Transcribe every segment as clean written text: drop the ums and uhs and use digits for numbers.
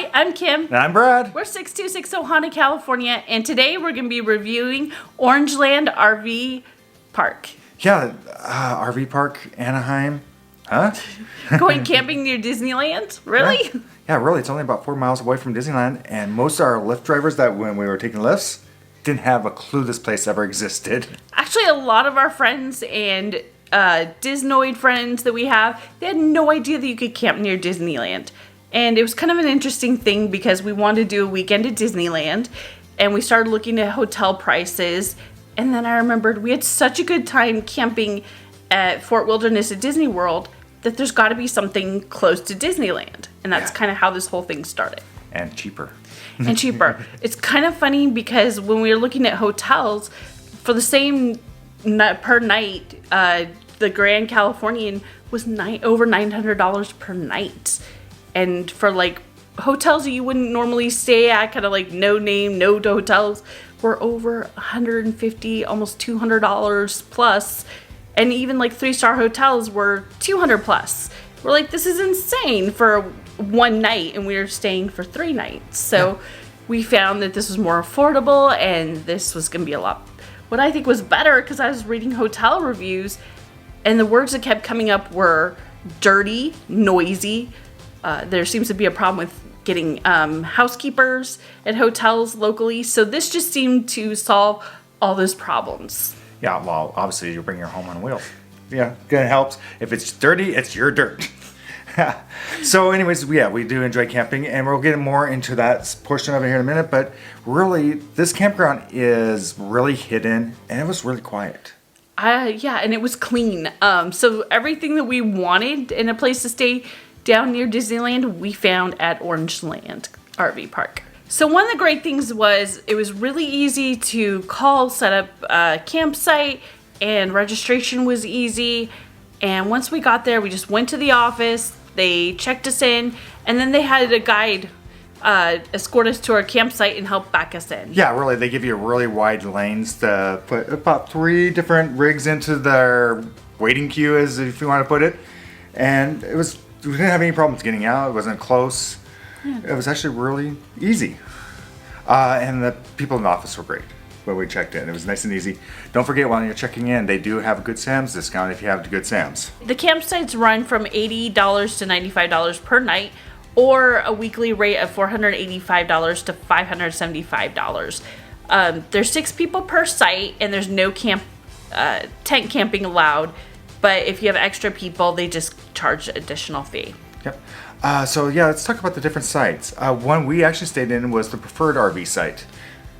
Hi, I'm Kim. And I'm Brad. We're 6260 Honda, California, and today we're going to be reviewing Orangeland RV Park. Yeah, RV Park, Anaheim. Huh? Going camping near Disneyland? Really? Yeah, really. It's only about 4 miles away from Disneyland, and most of our Lyft drivers that when we were taking lifts didn't have a clue this place ever existed. Actually, a lot of our friends and Disnoid friends that we have, they had no idea that you could camp near Disneyland. And it was kind of an interesting thing because we wanted to do a weekend at Disneyland, and we started looking at hotel prices. And then I remembered we had such a good time camping at Fort Wilderness at Disney World that there's got to be something close to Disneyland. And that's kind of how this whole thing started. And cheaper. And cheaper. It's kind of funny because when we were looking at hotels, for the same per night, the Grand Californian was over $900 per night. And for like hotels that you wouldn't normally stay at, kind of like no name, no hotels, were over $150, almost $200 plus. And even like 3-star hotels were $200 plus. We're like, this is insane for one night, and we were staying for 3 nights. So we found that this was more affordable, and this was going to be a lot. What I think was better, because I was reading hotel reviews, and the words that kept coming up were dirty, noisy. There seems to be a problem with getting housekeepers at hotels locally. So this just seemed to solve all those problems. Yeah, well, obviously you bring your home on wheels. Yeah, it helps. If it's dirty, it's your dirt. So anyways, we do enjoy camping, and we'll get more into that portion of it here in a minute. But really, this campground is really hidden, and it was really quiet. Yeah, and it was clean. So everything that we wanted in a place to stay down near Disneyland, we found at Orangeland RV Park. So one of the great things was it was really easy to call, set up a campsite, and registration was easy. And once we got there, we just went to the office, they checked us in, and then they had a guide escort us to our campsite and help back us in. Yeah, really, they give you really wide lanes to put about 3 different rigs into their waiting queue, as if you want to put it. And we didn't have any problems getting out. It wasn't close. Yeah. It was actually really easy. And the people in the office were great when we checked in. It was nice and easy. Don't forget, while you're checking in, they do have a Good Sam's discount if you have the Good Sam's. The campsites run from $80 to $95 per night, or a weekly rate of $485 to $575. There's 6 people per site, and there's no tent camping allowed. But if you have extra people, they just charge an additional fee. Yep. Let's talk about the different sites. One we actually stayed in was the preferred RV site.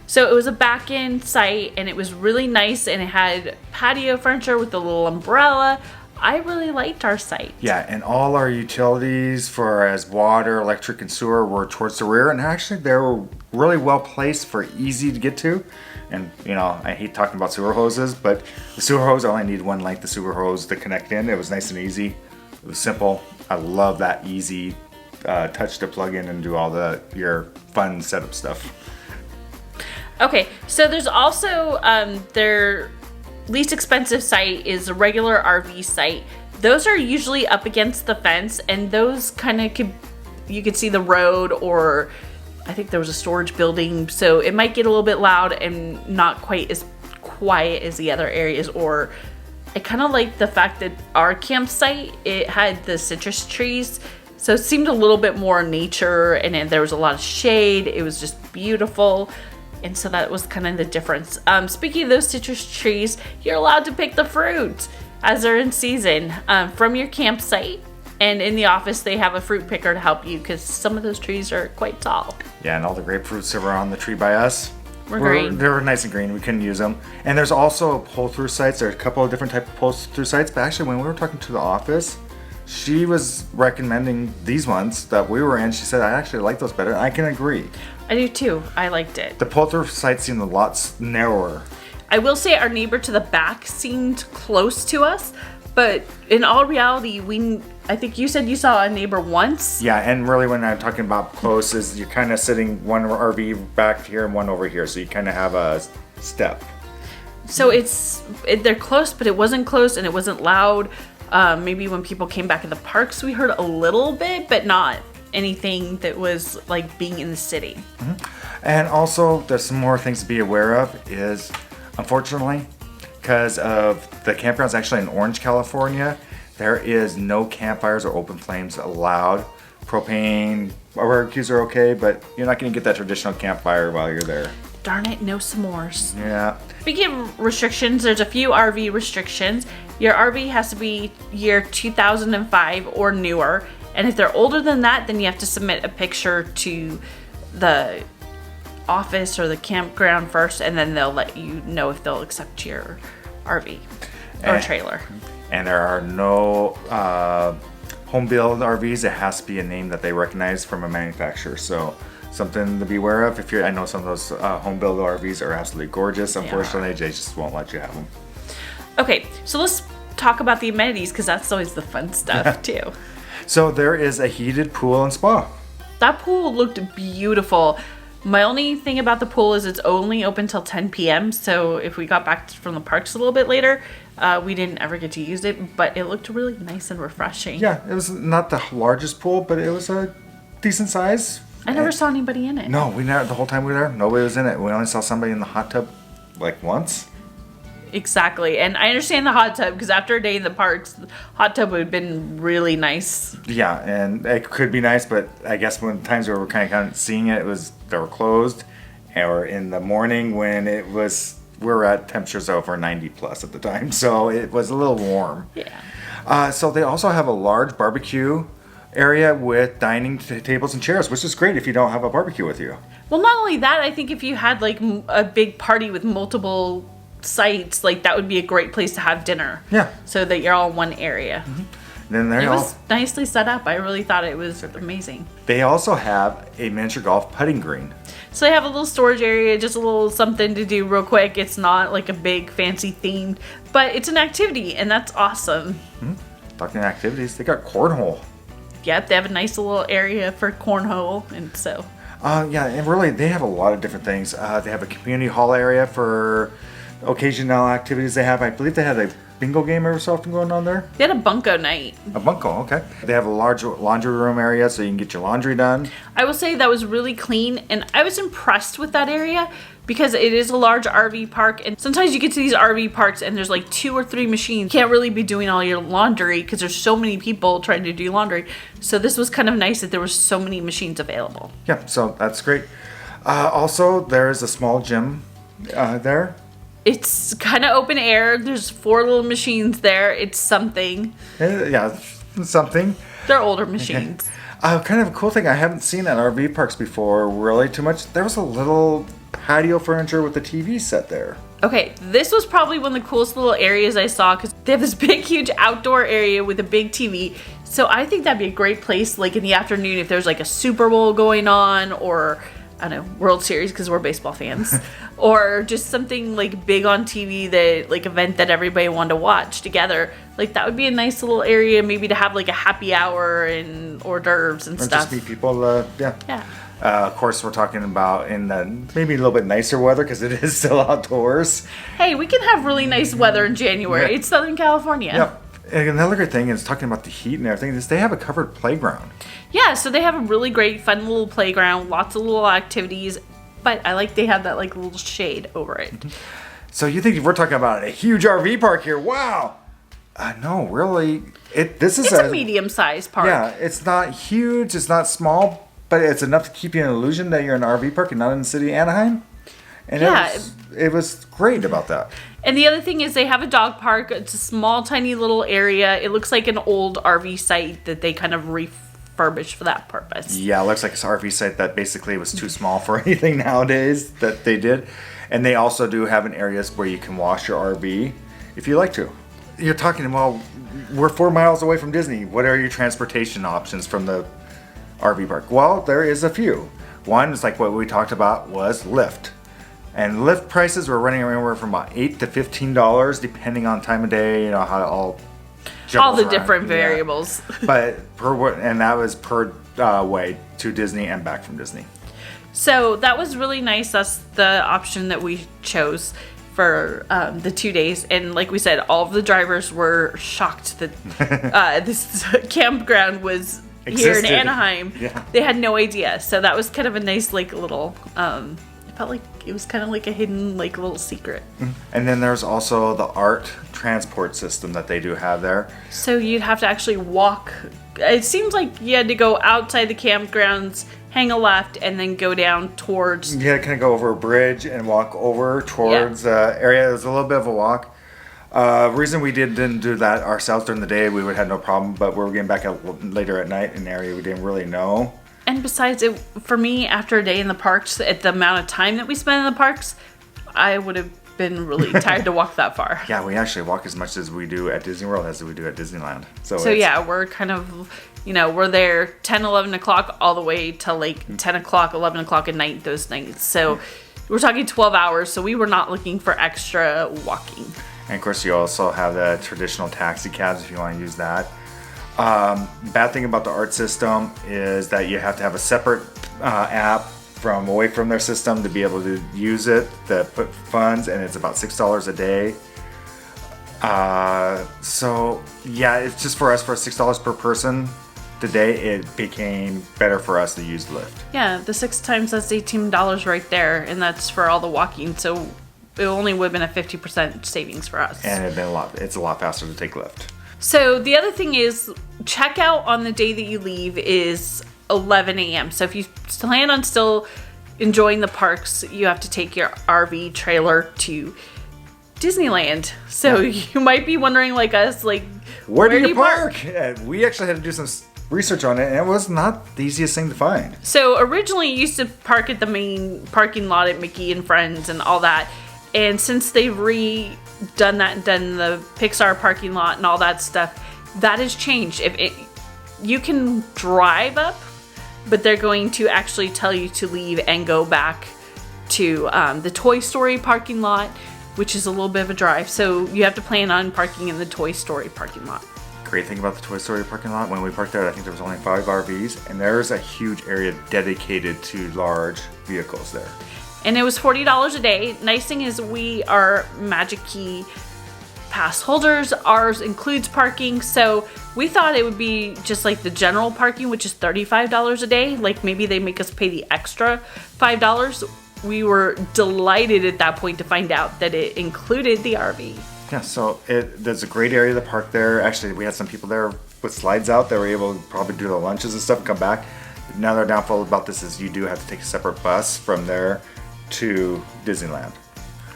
So it was a back-end site, and it was really nice, and it had patio furniture with a little umbrella. I really liked our site. Yeah, and all our utilities for as water, electric, and sewer were towards the rear, and actually they were really well placed for easy to get to. And, I hate talking about sewer hoses, but the sewer hose, I only need one length of sewer hose to connect in. It was nice and easy. It was simple. I love that easy touch to plug in and do all your fun setup stuff. Okay, so there's also their least expensive site is a regular RV site. Those are usually up against the fence, and those kind of you could see the road, or I think there was a storage building, so it might get a little bit loud and not quite as quiet as the other areas. Or I kind of like the fact that our campsite, it had the citrus trees, so it seemed a little bit more nature, and there was a lot of shade. It was just beautiful, and so that was kind of the difference. Speaking of those citrus trees, you're allowed to pick the fruit as they're in season from your campsite. And in the office, they have a fruit picker to help you because some of those trees are quite tall. Yeah, and all the grapefruits that were on the tree by us were green. They were nice and green. We couldn't use them. And there's also pull-through sites. There's a couple of different types of pull-through sites. But actually, when we were talking to the office, she was recommending these ones that we were in. She said, I actually like those better. And I can agree. I do too. I liked it. The pull-through sites seemed a lot narrower. I will say our neighbor to the back seemed close to us. But in all reality, I think you said you saw a neighbor once. Yeah, and really when I'm talking about close is you're kind of sitting one RV back here and one over here. So you kind of have a step. So they're close, but it wasn't close and it wasn't loud. Maybe when people came back in the parks, we heard a little bit, but not anything that was like being in the city. And also, there's some more things to be aware of is, unfortunately, because of the campgrounds actually in Orange, California, there is no campfires or open flames allowed. Propane barbecues are okay, but you're not going to get that traditional campfire while you're there. Darn it, no s'mores. Yeah. Speaking of restrictions, there's a few RV restrictions. Your RV has to be year 2005 or newer. And if they're older than that, then you have to submit a picture to the office or the campground first, and then they'll let you know if they'll accept your RV or trailer. And there are no home build RVs. It has to be a name that they recognize from a manufacturer. So something to be aware of. I know some of those home build RVs are absolutely gorgeous. Unfortunately, they just won't let you have them. Okay, so let's talk about the amenities, because that's always the fun stuff too. So there is a heated pool and spa. That pool looked beautiful. My only thing about the pool is it's only open till 10 p.m. So if we got back from the parks a little bit later, we didn't ever get to use it, but it looked really nice and refreshing. Yeah, it was not the largest pool, but it was a decent size. I never saw anybody in it. No, we never. The whole time we were there, nobody was in it. We only saw somebody in the hot tub, like once. Exactly, and I understand the hot tub, because after a day in the parks, the hot tub would have been really nice. Yeah, and it could be nice, but I guess when times we were kind of seeing it, they were closed, or in the morning when we were at temperatures over 90 plus at the time, so it was a little warm. Yeah. So they also have a large barbecue area with dining tables and chairs, which is great if you don't have a barbecue with you. Well, not only that, I think if you had like a big party with multiple sites, like that would be a great place to have dinner. Yeah. So that you're all in one area. Then It was nicely set up. I really thought it was amazing. They also have a miniature golf putting green. So they have a little storage area, just a little something to do real quick. It's not like a big fancy themed, but it's an activity, and that's awesome. Talking activities, they got cornhole. Yep, they have a nice little area for cornhole, and so. Yeah, and really, they have a lot of different things. They have a community hall area for occasional activities they have. I believe they had a bingo game every so often going on there. They had a bunko night. A bunko, okay. They have a large laundry room area so you can get your laundry done. I will say that was really clean, and I was impressed with that area because it is a large RV park, and sometimes you get to these RV parks and there's like 2 or 3 machines. You can't really be doing all your laundry because there's so many people trying to do laundry. So this was kind of nice that there was so many machines available. Yeah, so that's great. Also, there is a small gym there. It's kind of open air. There's 4 little machines there. It's something. Yeah, something. They're older machines. Kind of a cool thing, I haven't seen at RV parks before really too much. There was a little patio furniture with a TV set there. Okay, this was probably one of the coolest little areas I saw because they have this big, huge outdoor area with a big TV. So I think that'd be a great place, like in the afternoon, if there's like a Super Bowl going on, or I don't know, World Series because we're baseball fans, or just something like big on TV, that like event that everybody wanted to watch together. Like that would be a nice little area, maybe to have like a happy hour and hors d'oeuvres and Or stuff. just meet people, yeah. Yeah. Of course, we're talking about in the maybe a little bit nicer weather because it is still outdoors. Hey, we can have really nice weather in January. Yeah. It's Southern California. Yep. And another good thing is talking about the heat and everything is they have a covered playground. Yeah, so they have a really great, fun little playground, lots of little activities, but I like they have that like little shade over it. So you think we're talking about a huge RV park here? Wow. No, really. This is It's a medium-sized park. Yeah, it's not huge, it's not small, but it's enough to keep you an illusion that you're in an RV park and not in the city of Anaheim. And Yeah. it was great about that. And the other thing is they have a dog park. It's a small, tiny little area. It looks like an old RV site that they kind of refurbished for that purpose. Yeah, it looks like it's an RV site that basically was too small for anything nowadays that they did. And they also do have an areas where you can wash your RV if you like to. You're talking, well, we're 4 miles away from Disney. What are your transportation options from the RV park? Well, there is a few. One is like what we talked about was Lyft. And Lyft prices were running anywhere from about $8 to $15 depending on time of day, you know, how it all All the around. different Yeah. variables. But that was per way to Disney and back from Disney. So that was really nice. That's the option that we chose for the 2 days. And like we said, all of the drivers were shocked that this campground was here in existed. Anaheim. Yeah. They had no idea. So that was kind of a nice, like, little, it felt like it was kind of like a hidden, like, little secret. And then there's also the art transport system that they do have there. So you'd have to actually walk. It seems like you had to go outside the campgrounds, hang a left, and then go down towards. You had to kind of go over a bridge and walk over towards the area. It was a little bit of a walk. Reason we didn't do that ourselves during the day, we would have no problem, but we were getting back out later at night in an area we didn't really know. And besides, for me, after a day in the parks, at the amount of time that we spent in the parks, I would have been really tired to walk that far. Yeah, we actually walk as much as we do at Disney World as we do at Disneyland. So yeah, we're kind of, we're there 10, 11 o'clock all the way till like 10 o'clock, 11 o'clock at night those nights. So we're talking 12 hours, so we were not looking for extra walking. And of course, you also have the traditional taxi cabs if you want to use that. Bad thing about the art system is that you have to have a separate app away from their system to be able to use it, to put funds, and it's about $6 a day. So yeah, it's just for us, for $6 per person today, it became better for us to use Lyft. Yeah, the 6 times, that's $18 right there, and that's for all the walking. So it only would have been a 50% savings for us. And it's a lot faster to take Lyft. So the other thing is, checkout on the day that you leave is 11 a.m. So if you plan on still enjoying the parks, you have to take your RV trailer to Disneyland. So you might be wondering, like us, like, where do you park? Yeah, we actually had to do some research on it, and it was not the easiest thing to find. So originally you used to park at the main parking lot at Mickey and Friends and all that. And since they've redone that and done the Pixar parking lot and all that stuff, that has changed. You can drive up, but they're going to actually tell you to leave and go back to the Toy Story parking lot, which is a little bit of a drive. So you have to plan on parking in the Toy Story parking lot. Great thing about the Toy Story parking lot, when we parked there, I think there was only 5 RVs, and there's a huge area dedicated to large vehicles there. And it was $40 a day. Nice thing is we are Magic Key pass holders. Ours includes parking. So we thought it would be just like the general parking, which is $35 a day. Like maybe they make us pay the extra $5. We were delighted at that point to find out that it included the RV. Yeah, so there's a great area to park there. Actually, we had some people there with slides out that were able to probably do the lunches and stuff and come back. Now their downfall about this is you do have to take a separate bus from there to Disneyland.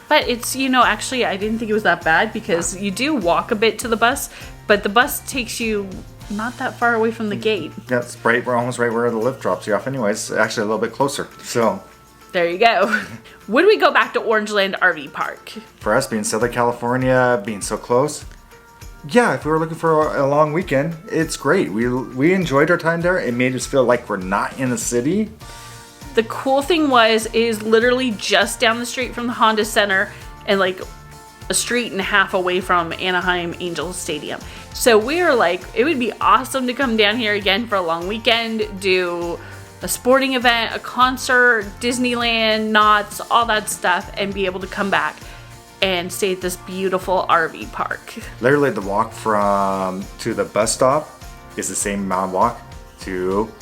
But it's, actually I didn't think it was that bad because you do walk a bit to the bus, but the bus takes you not that far away from the gate. Yeah, it's right, we're almost right where the lift drops you off anyways. Actually a little bit closer, so. There you go. Would we go back to Orangeland RV Park? For us being Southern California, being so close, yeah, if we were looking for a long weekend, it's great. We enjoyed our time there. It made us feel like we're not in the city. The cool thing is literally just down the street from the Honda Center and like a street and a half away from Anaheim Angels Stadium. So we were like, it would be awesome to come down here again for a long weekend, do a sporting event, a concert, Disneyland, Knott's, all that stuff, and be able to come back and stay at this beautiful RV park. Literally the walk to the bus stop is the same amount of walk to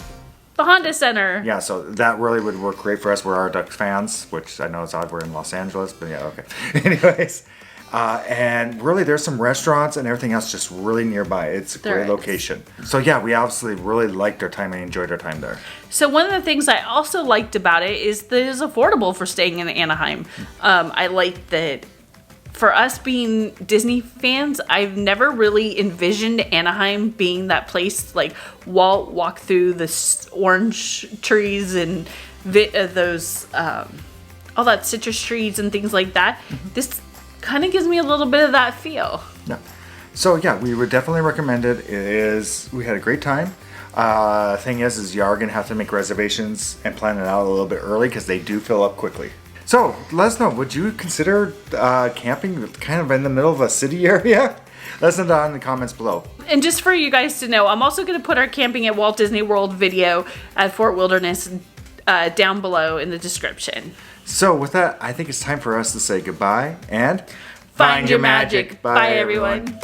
the Honda Center. Yeah, so that really would work great for us. We're our Ducks fans, which I know it's odd we're in Los Angeles, but yeah, okay. Anyways, and really there's some restaurants and everything else just really nearby. It's a great location. So yeah, we obviously really liked our time and enjoyed our time there. So one of the things I also liked about it is that it's affordable for staying in Anaheim. I like that. For us being Disney fans, I've never really envisioned Anaheim being that place, like walk through the orange trees and those all that citrus trees and things like that. Mm-hmm. This kind of gives me a little bit of that feel. Yeah. So yeah, we would definitely recommend it. We had a great time. Thing is you are gonna have to make reservations and plan it out a little bit early because they do fill up quickly. So, let us know, would you consider camping kind of in the middle of a city area? Let us know down in the comments below. And just for you guys to know, I'm also going to put our Camping at Walt Disney World video at Fort Wilderness down below in the description. So, with that, I think it's time for us to say goodbye and find your magic. Bye, everyone.